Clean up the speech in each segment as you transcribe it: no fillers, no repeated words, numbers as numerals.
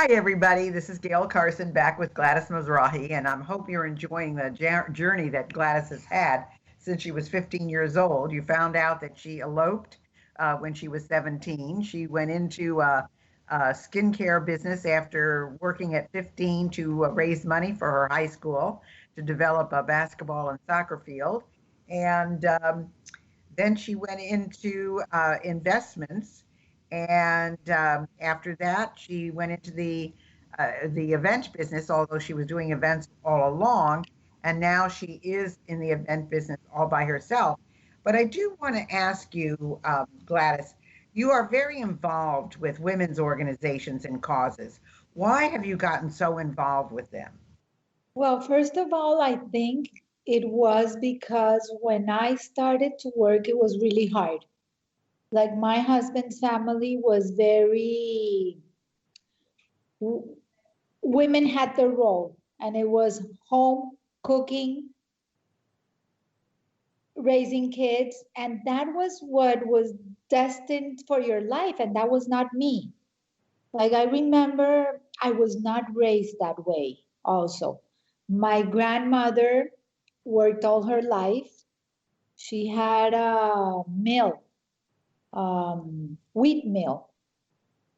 Hi, everybody. This is Gayle Carson back with Gladys Mizrahi, and I hope you're enjoying the journey that Gladys has had since she was 15 years old. You found out that she eloped when she was 17. She went into a skincare business after working at 15 to raise money for her high school to develop a basketball and soccer field. And then she went into investments, and after that, she went into the event business. Although she was doing events all along, and now she is in the event business all by herself. But I do want to ask you, Gladys, you are very involved with women's organizations and causes. Why have you gotten so involved with them? Well, first of all, I think it was because when I started to work, it was really hard. Like my husband's family was very, women had their role, and it was home cooking, raising kids, and that was what was destined for your life, and that was not me. Like I remember I was not raised that way also. My grandmother worked all her life. She had a mill, wheat mill.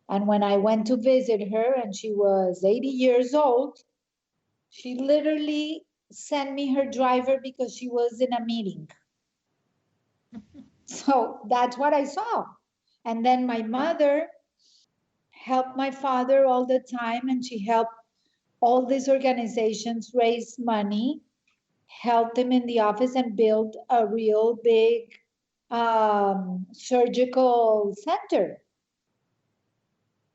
And when I went to visit her and she was 80 years old, she literally sent me her driver because she was in a meeting. So that's what I saw. And then my mother helped my father all the time, and she helped all these organizations raise money, helped him in the office, and build a real big surgical center.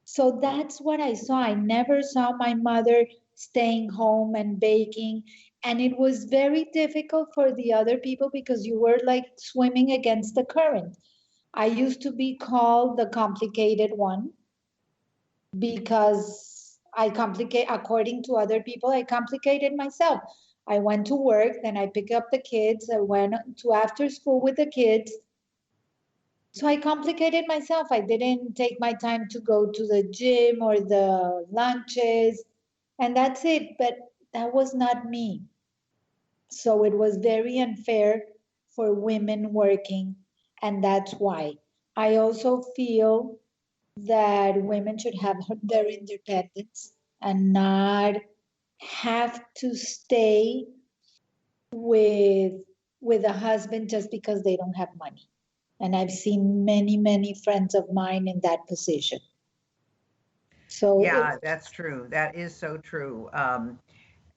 So that's what I saw. I never saw my mother staying home and baking. And it was very difficult for the other people because you were like swimming against the current. I used to be called the complicated one because I complicate, according to other people, I complicated myself. I went to work, then I picked up the kids, I went to after school with the kids. So I complicated myself. I didn't take my time to go to the gym or the lunches, and that's it. But that was not me. So it was very unfair for women working, and that's why. I also feel that women should have their independence and not have to stay with with a husband just because they don't have money. And I've seen many friends of mine in that position. So Yeah, it's that's true. That is so true.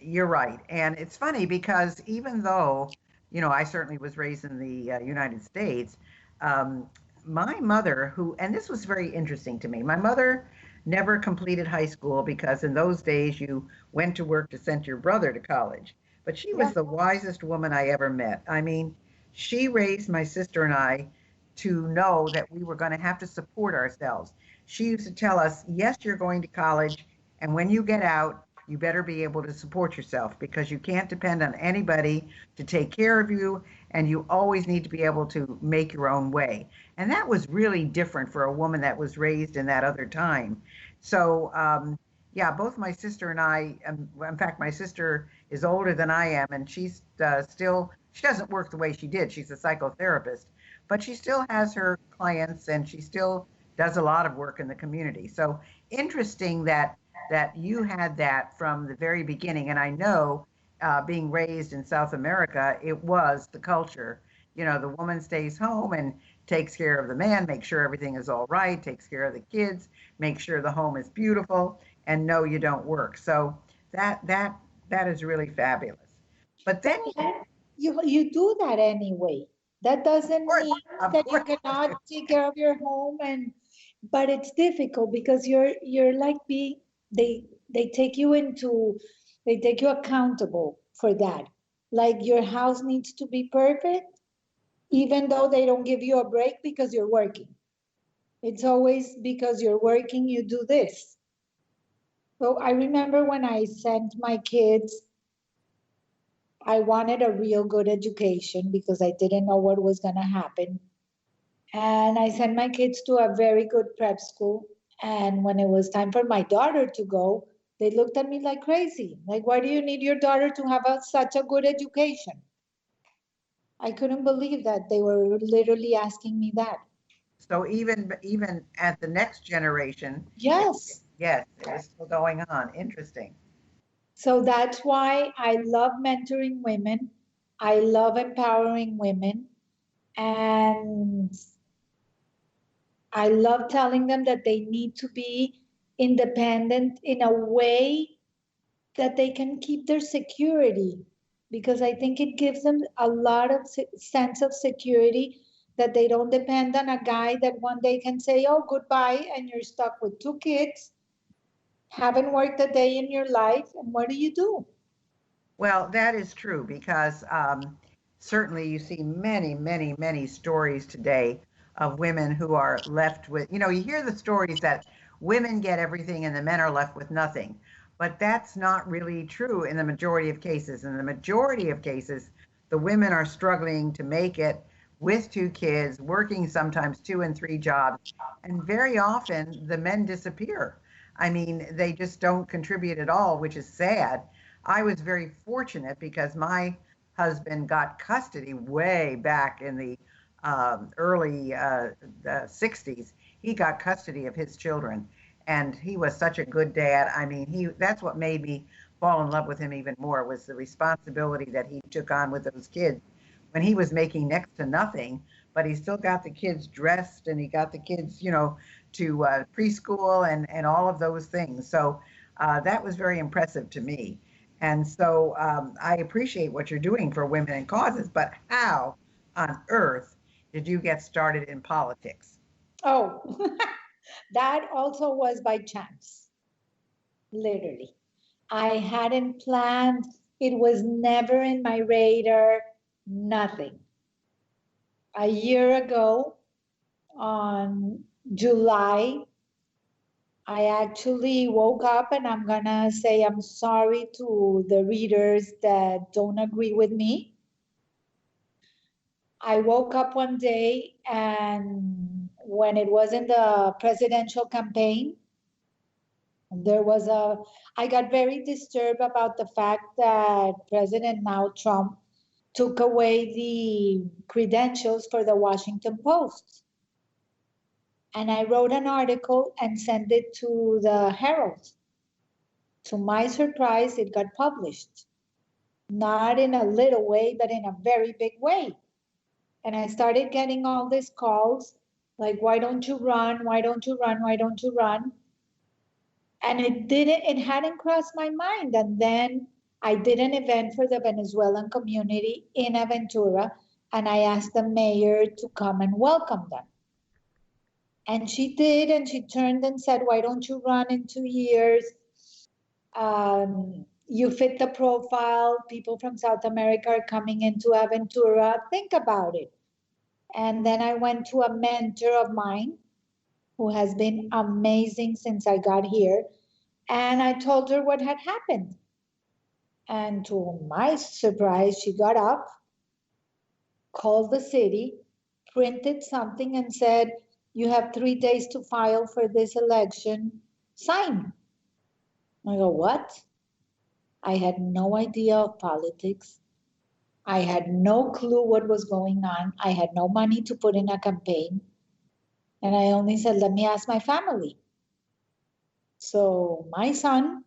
You're right. And it's funny because even though, I certainly was raised in the United States, um, my mother, and this was very interesting to me, my mother never completed high school because in those days you went to work to send your brother to college. But she yeah, was the wisest woman I ever met. I mean, she raised my sister and I to know that we were going to have to support ourselves. She used to tell us, yes, you're going to college, and when you get out, you better be able to support yourself because you can't depend on anybody to take care of you, and you always need to be able to make your own way. And that was really different for a woman that was raised in that other time. So, yeah, both my sister and I, in fact, my sister is older than I am, and she's she doesn't work the way she did. She's a psychotherapist, but she still has her clients and she still does a lot of work in the community. So interesting that you had that from the very beginning. And I know, being raised in South America, it was the culture. The woman stays home and takes care of the man, makes sure everything is all right, takes care of the kids, makes sure the home is beautiful, and no, you don't work. So that is really fabulous. But then, you do that anyway. That doesn't mean of that you course, cannot take care of your home, and but it's difficult because you're like being they take you into they take you accountable for that. Like your house needs to be perfect, even though they don't give you a break because you're working. It's always because you're working, you do this. So I remember when I sent my kids, I wanted a real good education because I didn't know what was going to happen. And I sent my kids to a very good prep school. And when it was time for my daughter to go, they looked at me like crazy. Like, why do you need your daughter to have such a good education? I couldn't believe that they were literally asking me that. So even at the next generation, Yes. yes, it was still going on. Interesting. So that's why I love mentoring women. I love empowering women. And I love telling them that they need to be independent in a way that they can keep their security, because I think it gives them a lot of sense of security, that they don't depend on a guy that one day can say, oh, goodbye, and you're stuck with 2 kids, haven't worked a day in your life, and what do you do? Well, that is true because certainly you see many, many, many stories today of women who are left with, you hear the stories that women get everything and the men are left with nothing. But that's not really true in the majority of cases. In the majority of cases, the women are struggling to make it with 2 kids, working sometimes 2 and 3 jobs. And very often the men disappear. I mean, they just don't contribute at all, which is sad. I was very fortunate because my husband got custody way back in the early the 60s. He got custody of his children, and he was such a good dad. I mean, that's what made me fall in love with him even more, was the responsibility that he took on with those kids when he was making next to nothing, but he still got the kids dressed and he got the kids, to preschool and all of those things. So that was very impressive to me. And so I appreciate what you're doing for women and causes, but how on earth did you get started in politics? Oh, that also was by chance, literally. I hadn't planned, it was never in my radar, nothing. A year ago, on July, I actually woke up, and I'm gonna say I'm sorry to the readers that don't agree with me. I woke up one day, and when it was in the presidential campaign, I got very disturbed about the fact that President now Trump took away the credentials for the Washington Post. And I wrote an article and sent it to the Herald. To my surprise, it got published. Not in a little way, but in a very big way. And I started getting all these calls like, why don't you run? Why don't you run? Why don't you run? And it hadn't crossed my mind. And then I did an event for the Venezuelan community in Aventura, and I asked the mayor to come and welcome them. And she did, and she turned and said, why don't you run in 2 years? You fit the profile. People from South America are coming into Aventura. Think about it. And then I went to a mentor of mine who has been amazing since I got here. And I told her what had happened. And to my surprise, she got up, called the city, printed something, and said, you have 3 days to file for this election. Sign. I go, what? I had no idea of politics. I had no clue what was going on. I had no money to put in a campaign. And I only said, let me ask my family. So my son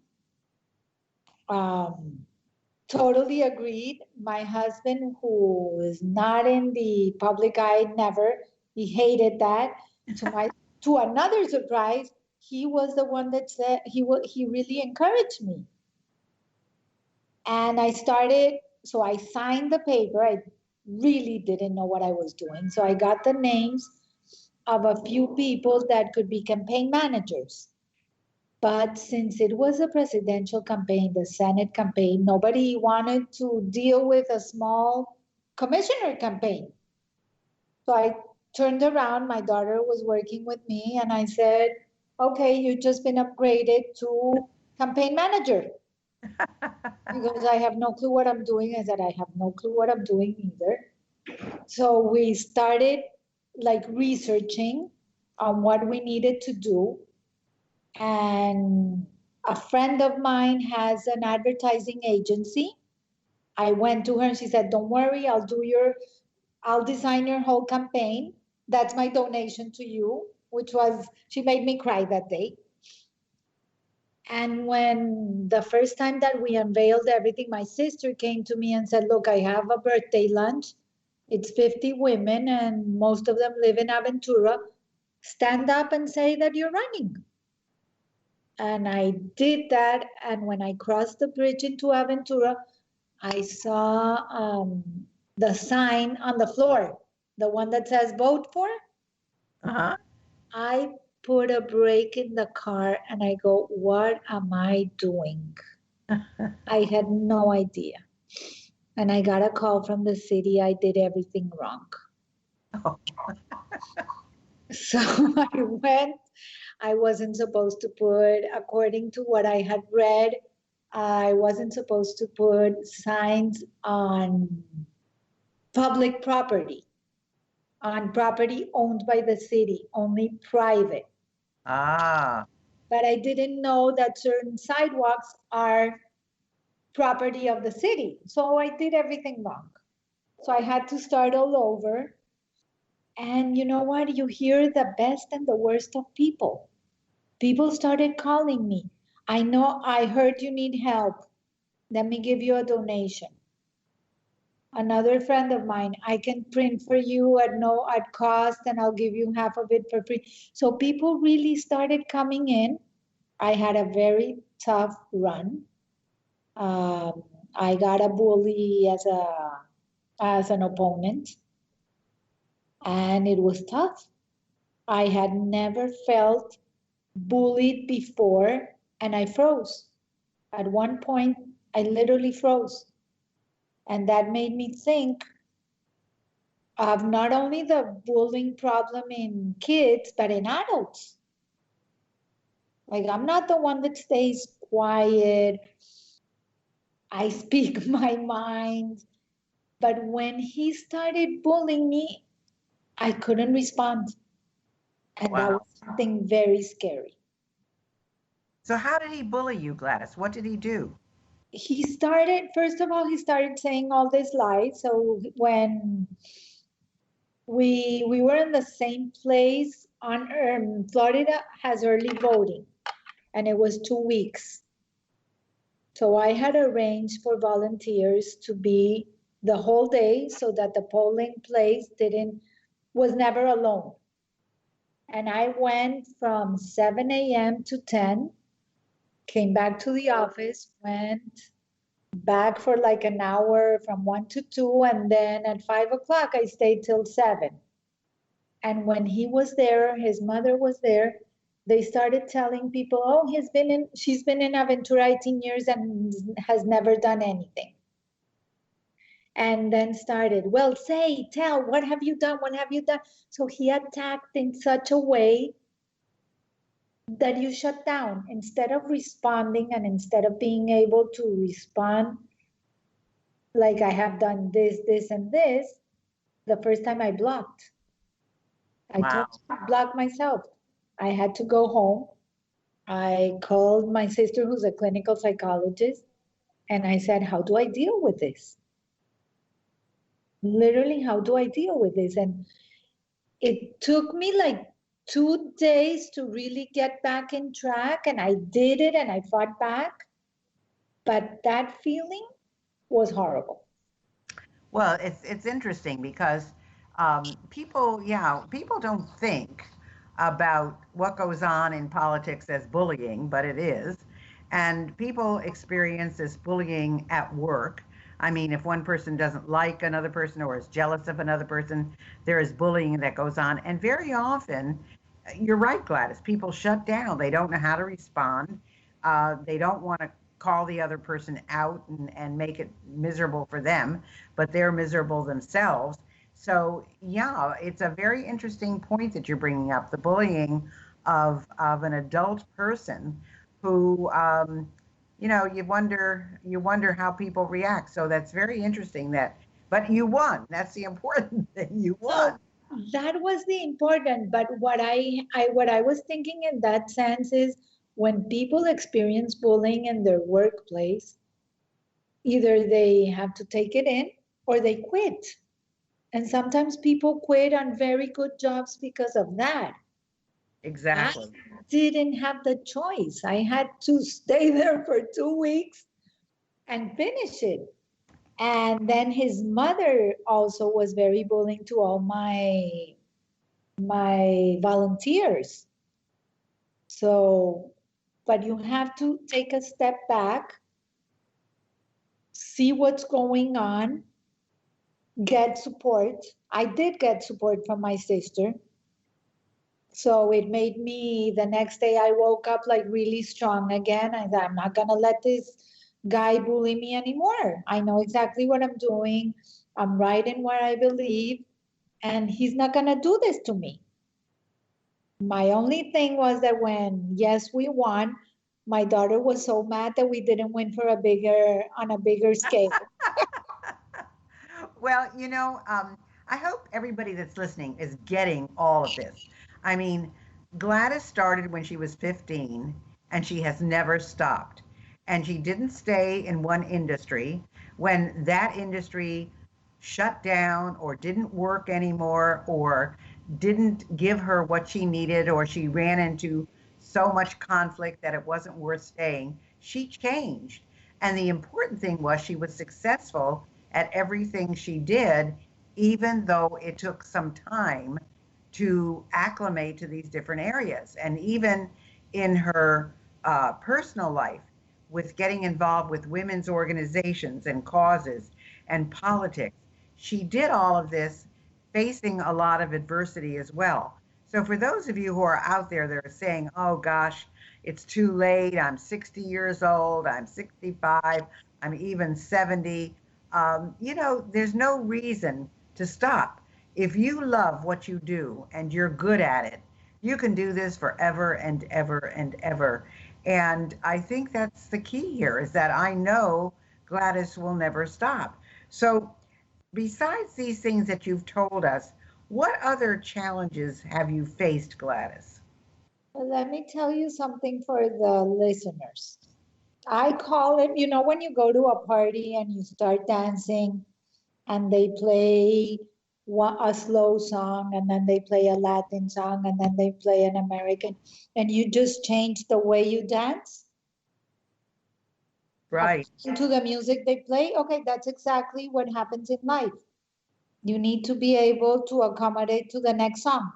totally agreed. My husband, who is not in the public eye, never, he hated that. To another surprise, he was the one that said he really encouraged me. And I signed the paper. I really didn't know what I was doing. So I got the names of a few people that could be campaign managers. But since it was a presidential campaign, the Senate campaign, nobody wanted to deal with a small commissioner campaign. So I turned around, my daughter was working with me, and I said, okay, you've just been upgraded to campaign manager. Because I have no clue what I'm doing. I said, I have no clue what I'm doing either. So we started like researching on what we needed to do. And a friend of mine has an advertising agency. I went to her and she said, don't worry, I'll design your whole campaign. That's my donation to you, which was, she made me cry that day. And when the first time that we unveiled everything, my sister came to me and said, look, I have a birthday lunch. It's 50 women and most of them live in Aventura. Stand up and say that you're running. And I did that. And when I crossed the bridge into Aventura, I saw the sign on the floor, the one that says vote for. Uh-huh. I put a brake in the car and I go, what am I doing? I had no idea. And I got a call from the city. I did everything wrong. Oh. So I went. I wasn't supposed to put, according to what I had read, I wasn't supposed to put signs on public property, on property owned by the city, only private. Ah. But I didn't know that certain sidewalks are property of the city. So I did everything wrong. So I had to start all over. And you know what? You hear the best and the worst of people. People started calling me. I know, I heard you need help. Let me give you a donation. Another friend of mine, I can print for you at cost and I'll give you half of it for free. So people really started coming in. I had a very tough run. I got a bully as an opponent, and it was tough. I had never felt bullied before, and I froze. At one point, I literally froze. And that made me think of not only the bullying problem in kids, but in adults. Like, I'm not the one that stays quiet. I speak my mind. But when he started bullying me, I couldn't respond. And that was something very scary. So how did he bully you, Gladys? What did he do? He started, first of all, he started saying all these lies. So when we were in the same place on Florida has early voting, and it was 2 weeks. So I had arranged for volunteers to be the whole day so that the polling place was never alone. And I went from 7 a.m. to 10, came back to the office, went back for like an hour from 1 to 2, and then at 5 o'clock I stayed till 7. And when he was there, his mother was there, they started telling people, oh, she's been in Aventura 18 years and has never done anything. And then started, well, tell, what have you done? What have you done? So he attacked in such a way that you shut down. Instead of responding and instead of being able to respond, like I have done this, this, and this, the first time I blocked. I told you to block myself. I had to go home. I called my sister, who's a clinical psychologist, and I said, how do I deal with this? Literally, how do I deal with this? And it took me like 2 days to really get back in track, and I did it and I fought back. But that feeling was horrible. Well, it's interesting because people don't think about what goes on in politics as bullying, but it is. And people experience this bullying at work. I mean, if one person doesn't like another person or is jealous of another person, there is bullying that goes on. And very often, you're right, Gladys, people shut down. They don't know how to respond. They don't want to call the other person out and make it miserable for them, but they're miserable themselves. So yeah, it's a very interesting point that you're bringing up, the bullying of an adult person who, you wonder how people react. So that's very interesting but you won. That's the important thing. You won. So that was the important, but what I was thinking in that sense is, when people experience bullying in their workplace, either they have to take it in or they quit. And sometimes people quit on very good jobs because of that. Exactly. I didn't have the choice. I had to stay there for 2 weeks and finish it. And then his mother also was very bullying to all my volunteers. So, but you have to take a step back, see what's going on, get support. I did get support from my sister. So it made me, the next day I woke up like really strong again. I thought, I'm not gonna let this guy bully me anymore. I know exactly what I'm doing. I'm right in what I believe, and he's not gonna do this to me. My only thing was that when, yes, we won, my daughter was so mad that we didn't win on a bigger scale. Well, I hope everybody that's listening is getting all of this. I mean, Gladys started when she was 15 and she has never stopped. And she didn't stay in one industry. When that industry shut down or didn't work anymore or didn't give her what she needed or she ran into so much conflict that it wasn't worth staying, she changed. And the important thing was she was successful at everything she did, even though it took some time to acclimate to these different areas. And even in her personal life, with getting involved with women's organizations and causes and politics, she did all of this facing a lot of adversity as well. So for those of you who are out there that are saying, oh gosh, it's too late, I'm 60 years old, I'm 65, I'm even 70, there's no reason to stop. If you love what you do and you're good at it, you can do this forever and ever and ever. And I think that's the key here is that I know Gladys will never stop. So besides these things that you've told us, what other challenges have you faced, Gladys? Well, let me tell you something for the listeners. I call it, when you go to a party and you start dancing and they play a slow song and then they play a Latin song and then they play an American and you just change the way you dance Right. to the music they play. Okay, that's exactly what happens in life. You need to be able to accommodate to the next song.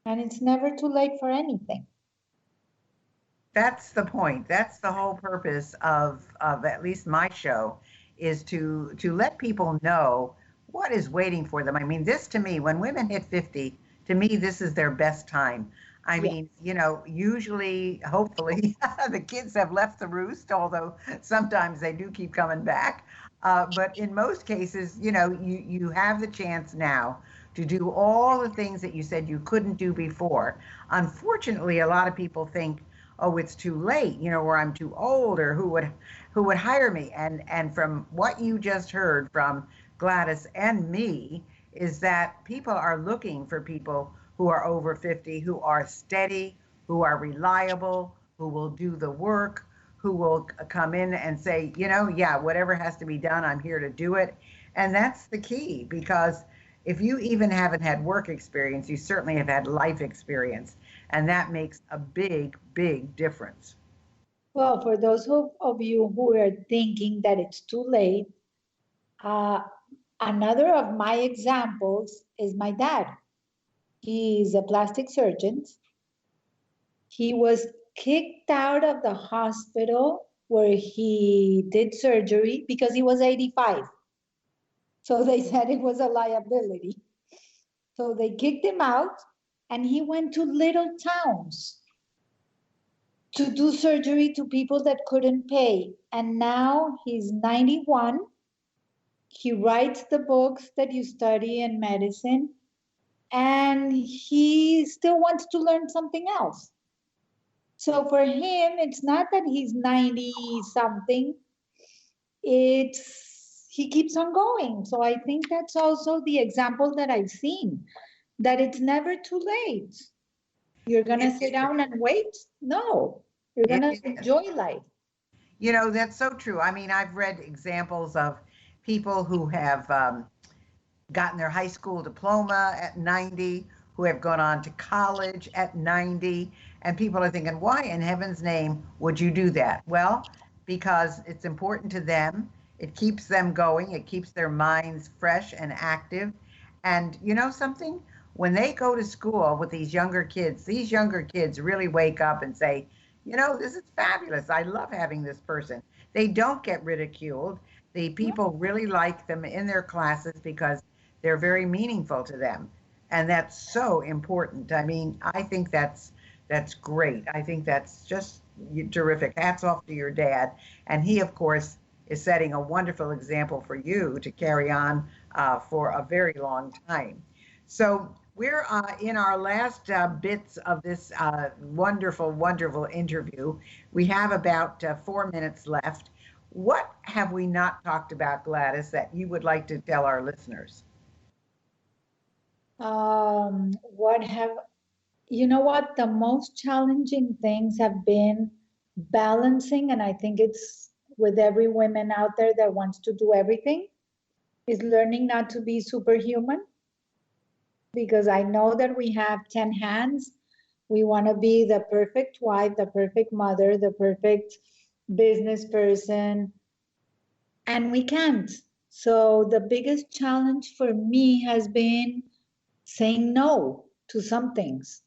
And it's never too late for anything. That's the point. That's the whole purpose of at least my show is to let people know what is waiting for them. I mean, this to me, when women hit 50, to me, this is their best time. I mean, usually, hopefully, the kids have left the roost, although sometimes they do keep coming back. But in most cases, you have the chance now to do all the things that you said you couldn't do before. Unfortunately, a lot of people think, oh, it's too late, or I'm too old, or who would hire me. And from what you just heard from Gladys and me, is that people are looking for people who are over 50, who are steady, who are reliable, who will do the work, who will come in and say, yeah, whatever has to be done, I'm here to do it. And that's the key, because if you even haven't had work experience, you certainly have had life experience. And that makes a big, big difference. Well, for those of you who are thinking that it's too late, another of my examples is my dad. He's a plastic surgeon. He was kicked out of the hospital where he did surgery because he was 85. So they said it was a liability. So they kicked him out and he went to little towns to do surgery to people that couldn't pay. And now he's 91. He writes the books that you study in medicine, and he still wants to learn something else. So for him, it's not that he's 90 something, he keeps on going. So I think that's also the example that I've seen, that it's never too late. You're going to It- sit it- down and wait? No, you're going it to is. enjoy life. You know, that's so true. I mean, I've read examples of people who have gotten their high school diploma at 90, who have gone on to college at 90, and people are thinking, why in heaven's name would you do that? Well, because it's important to them. It keeps them going. It keeps their minds fresh and active. And you know something? When they go to school with these younger kids really wake up and say, you know, this is fabulous. I love having this person. They don't get ridiculed. The people really like them in their classes because they're very meaningful to them. And that's so important. I mean, I think that's great. I think that's just terrific. Hats off to your dad. And he, of course, is setting a wonderful example for you to carry on for a very long time. So we're in our last bits of this wonderful, wonderful interview. We have about 4 minutes left. What have we not talked about, Gladys, that you would like to tell our listeners? What have, you know what? The most challenging things have been balancing, and I think it's with every woman out there that wants to do everything, is learning not to be superhuman. Because I know that we have 10 hands. We want to be the perfect wife, the perfect mother, the perfect business person, and we can't. So the biggest challenge for me has been saying no to some things.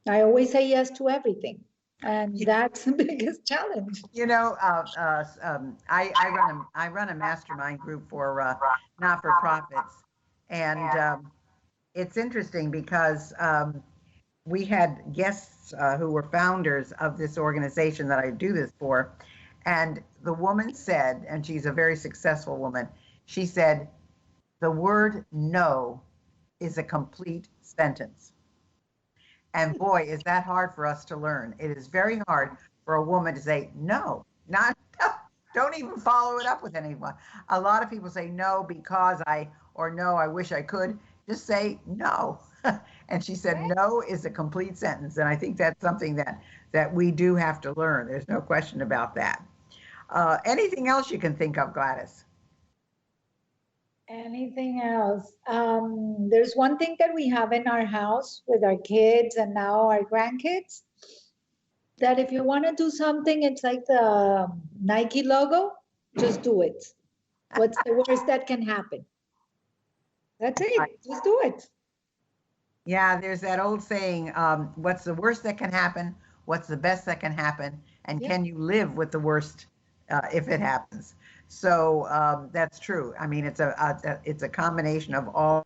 I always say yes to everything, and that's the biggest challenge. You know, I run a mastermind group for not for profits, and it's interesting because we had guests who were founders of this organization that I do this for, and the woman said, and she's a very successful woman, she said, the word no is a complete sentence. And boy, is that hard for us to learn. It is very hard for a woman to say no, not no. Don't even follow it up with anyone. A lot of people say no because or no, I wish I could. Just say no. And she said no is a complete sentence. And I think that's something that we do have to learn. There's no question about that. Anything else you can think of, Gladys? Anything else? There's one thing that we have in our house with our kids and now our grandkids, that if you want to do something, it's like the Nike logo, just do it. What's the worst that can happen? That's it. Just do it. Yeah, there's that old saying, what's the worst that can happen? What's the best that can happen? And Yeah. can you live with the worst if it happens? So that's true. I mean, it's a combination of all.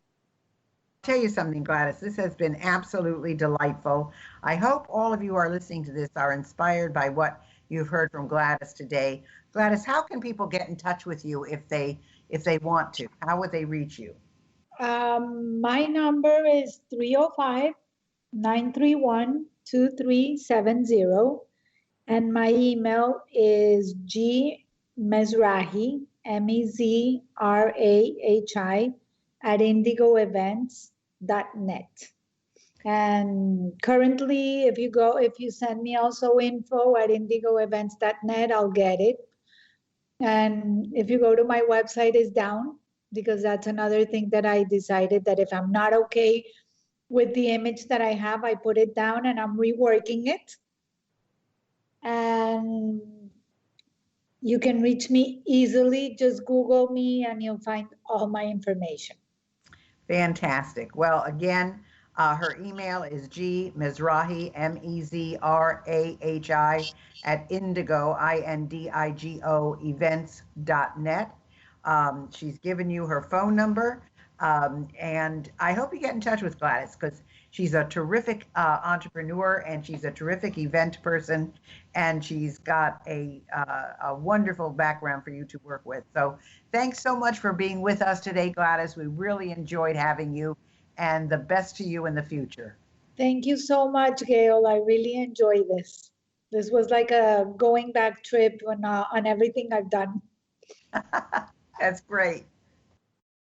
I'll tell you something, Gladys, this has been absolutely delightful. I hope all of you are listening to this are inspired by what you've heard from Gladys today. Gladys, how can people get in touch with you if they want to? How would they reach you? My number is 305-931-2370. And my email is gmezrahi, Mezrahi, at indigoevents.net. And currently, if you send me also info at indigoevents.net, I'll get it. And if you go to my website, it's down, because that's another thing that I decided, that if I'm not okay with the image that I have, I put it down and I'm reworking it. And you can reach me easily. Just Google me and you'll find all my information. Fantastic. Well, again, her email is gmizrahi, Mezrahi, at indigo, INDIGO, events.net. She's given you her phone number. And I hope you get in touch with Gladys, because she's a terrific entrepreneur and she's a terrific event person, and she's got a wonderful background for you to work with. So thanks so much for being with us today, Gladys. We really enjoyed having you, and the best to you in the future. Thank you so much, Gayle. I really enjoy this. This was like a going back trip on everything I've done. That's great.